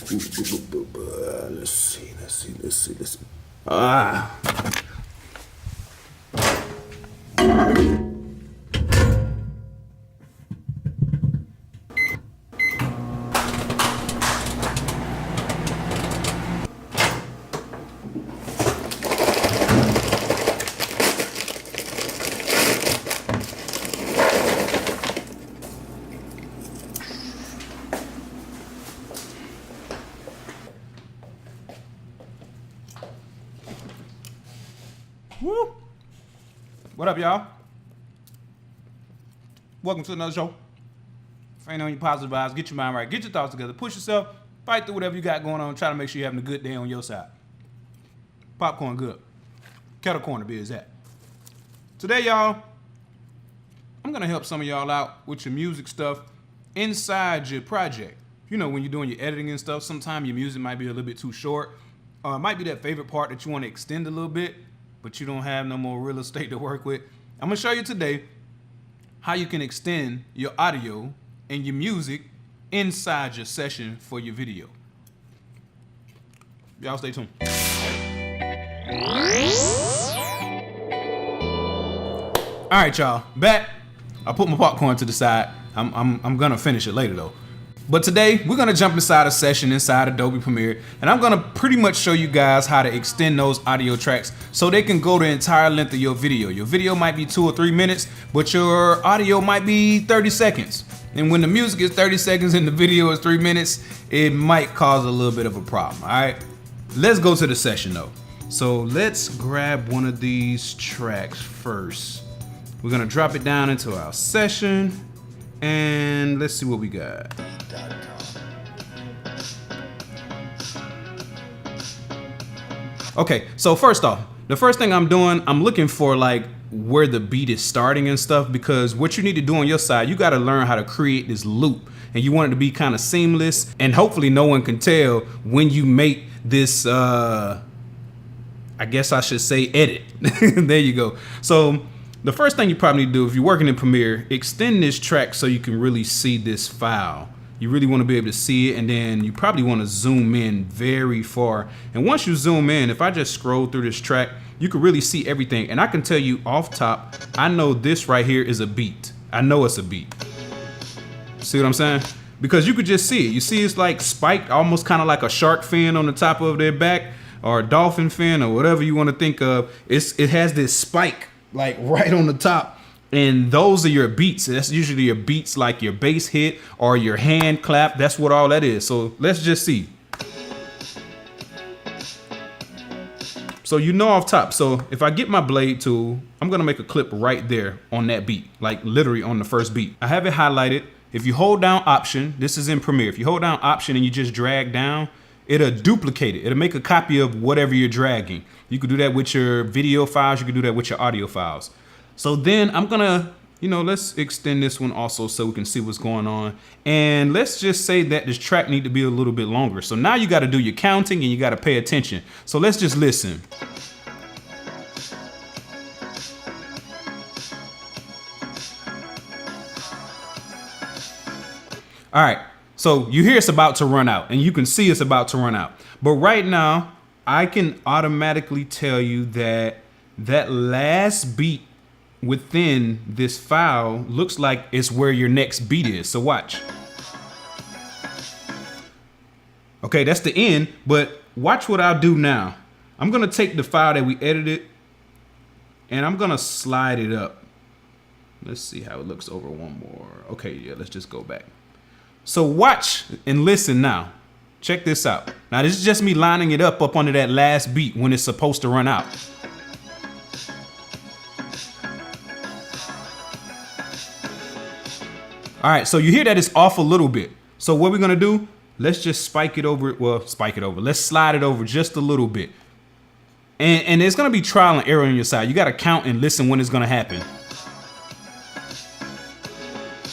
Let's see. Ah. Woo! What up, y'all? Welcome to another show. If ain't on your positive vibes, get your mind right, get your thoughts together, push yourself, fight through whatever you got going on, try to make sure you're having a good day on your side. Popcorn good. Kettle corner beer is that. Today, y'all, I'm gonna help some of y'all out with your music stuff inside your project. You know, when you're doing your editing and stuff, sometimes your music might be a little bit too short. It might be that favorite part that you want to extend a little bit, but you don't have no more real estate to work with. I'm gonna show you today how you can extend your audio and your music inside your session for your video. Y'all stay tuned. All right, y'all, back. I put my popcorn to the side. I'm gonna finish it later though. But today, we're gonna jump inside a session inside Adobe Premiere, and I'm gonna pretty much show you guys how to extend those audio tracks so they can go the entire length of your video. Your video might be 2 or 3 minutes, but your audio might be 30 seconds. And when the music is 30 seconds and the video is 3 minutes, it might cause a little bit of a problem, all right? Let's go to the session though. So let's grab one of these tracks first. We're gonna drop it down into our session, and let's see what we got. Okay, so first off, the first thing I'm doing, I'm looking for like where the beat is starting and stuff, because what you need to do on your side, you got to learn how to create this loop, and you want it to be kind of seamless, and hopefully no one can tell when you make this, I guess I should say edit. There you go. So the first thing you probably need to do if you're working in Premiere, extend this track so you can really see this file. You really want to be able to see it, and then you probably want to zoom in very far. And once you zoom in, if I just scroll through this track, you can really see everything. And I can tell you off top, I know this right here is a beat. I know it's a beat. See what I'm saying? Because you could just see it. You see it's like spiked, almost kind of like a shark fin on the top of their back, or a dolphin fin, or whatever you want to think of. It has this spike like right on the top. And those are your beats. That's usually your beats, like your bass hit or your hand clap. That's what all that is. So let's just see. So you know off top. So if I get my blade tool, I'm gonna make a clip right there on that beat, like literally on the first beat. I have it highlighted. If you hold down Option, this is in Premiere. If you hold down Option and you just drag down, it'll duplicate it. It'll make a copy of whatever you're dragging. You could do that with your video files. You could do that with your audio files. So then I'm gonna, let's extend this one also so we can see what's going on. And let's just say that this track need to be a little bit longer. So now you gotta do your counting and you gotta pay attention. So let's just listen. All right, so you hear it's about to run out, and you can see it's about to run out. But right now, I can automatically tell you that that last beat within this file looks like it's where your next beat is. So watch. Okay, that's the end, but watch what I'll do now. I'm gonna take the file that we edited and I'm gonna slide it up. Let's see how it looks over one more. Okay, yeah, let's just go back. So watch and listen now. Check this out. Now this is just me lining it up under that last beat when it's supposed to run out. All right, so you hear that it's off a little bit. So what we're gonna do, let's just spike it over. Let's slide it over just a little bit. And there's gonna be trial and error on your side. You gotta count and listen when it's gonna happen.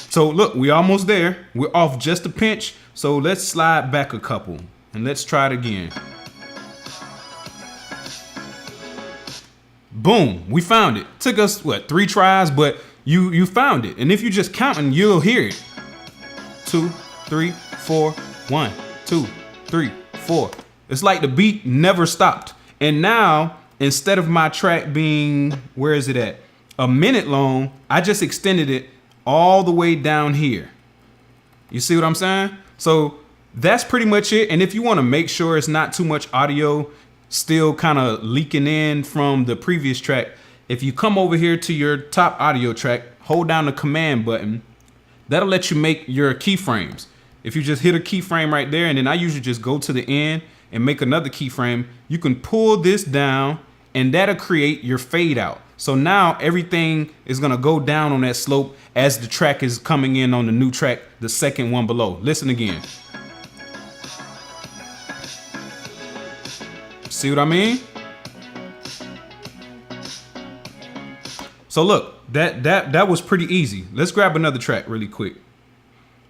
So look, we're almost there. We're off just a pinch. So let's slide back a couple and let's try it again. Boom, we found it. Took us, 3 tries, but you found it. And if you just counting, you'll hear it. 2, 3, 4, 1, 2, 3, 4. It's like the beat never stopped. And now, instead of my track being, where is it at? A minute long, I just extended it all the way down here. You see what I'm saying? So that's pretty much it. And if you want to make sure it's not too much audio still kind of leaking in from the previous track, if you come over here to your top audio track, hold down the command button, that'll let you make your keyframes. If you just hit a keyframe right there, and then I usually just go to the end and make another keyframe, you can pull this down and that'll create your fade out. So now everything is gonna go down on that slope as the track is coming in on the new track, the second one below. Listen again. See what I mean? So look, that was pretty easy. Let's grab another track really quick.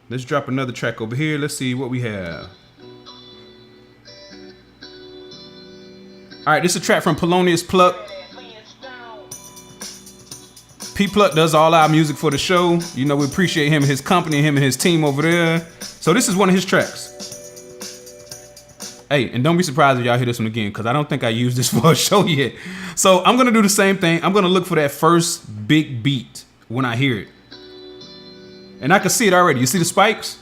Let's drop another track over here. Let's see what we have. All right, this is a track from Polonius Pluck. P Pluck does all our music for the show. You know, we appreciate him and his company, him and his team over there. So this is one of his tracks. Hey, and don't be surprised if y'all hear this one again, because I don't think I used this for a show yet. So I'm gonna do the same thing. I'm gonna look for that first big beat when I hear it. And I can see it already. You see the spikes?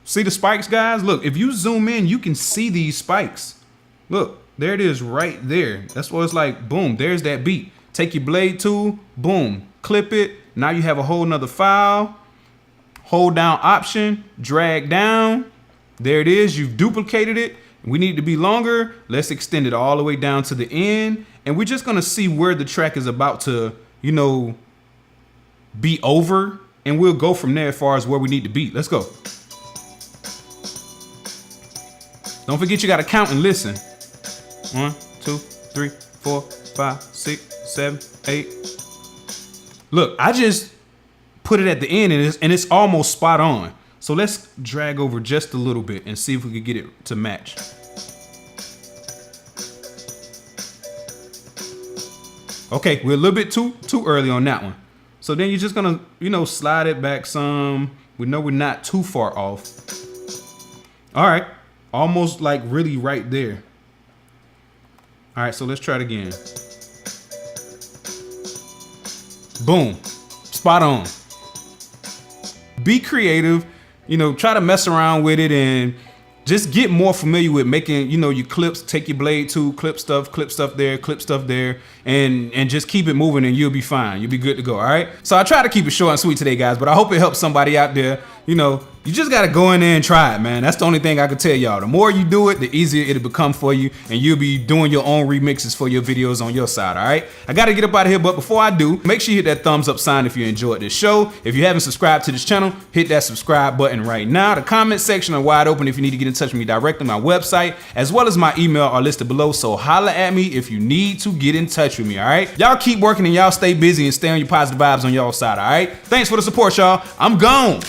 See the spikes, guys? Look, if you zoom in, you can see these spikes. Look, there it is right there. That's what it's like. Boom, there's that beat. Take your blade tool, boom, clip it. Now you have a whole nother file. Hold down Option, drag down. There it is, you've duplicated it. We need it to be longer. Let's extend it all the way down to the end. And we're just gonna see where the track is about to, you know, be over. And we'll go from there as far as where we need to be. Let's go. Don't forget you gotta count and listen. 1, 2, 3, 4, 5, 6, 7, 8. Look, I just put it at the end and it's almost spot on. So let's drag over just a little bit and see if we can get it to match. Okay, we're a little bit too early on that one. So then you're just gonna, you know, slide it back some. We know we're not too far off. All right, almost like really right there. All right, so let's try it again. Boom, spot on. Be creative, you know, try to mess around with it and just get more familiar with making, you know, your clips. Take your blade tool, clip stuff there, and just keep it moving and you'll be fine. You'll be good to go, all right? So I try to keep it short and sweet today, guys, but I hope it helps somebody out there. You know, you just gotta go in there and try it, man. That's the only thing I can tell y'all. The more you do it, the easier it'll become for you, and you'll be doing your own remixes for your videos on your side, all right? I gotta get up out of here, but before I do, make sure you hit that thumbs up sign if you enjoyed this show. If you haven't subscribed to this channel, hit that subscribe button right now. The comment section are wide open if you need to get in touch with me directly. My website, as well as my email, are listed below, so holla at me if you need to get in touch with me, all right? Y'all keep working and y'all stay busy and stay on your positive vibes on y'all side, all right? Thanks for the support, y'all. I'm gone.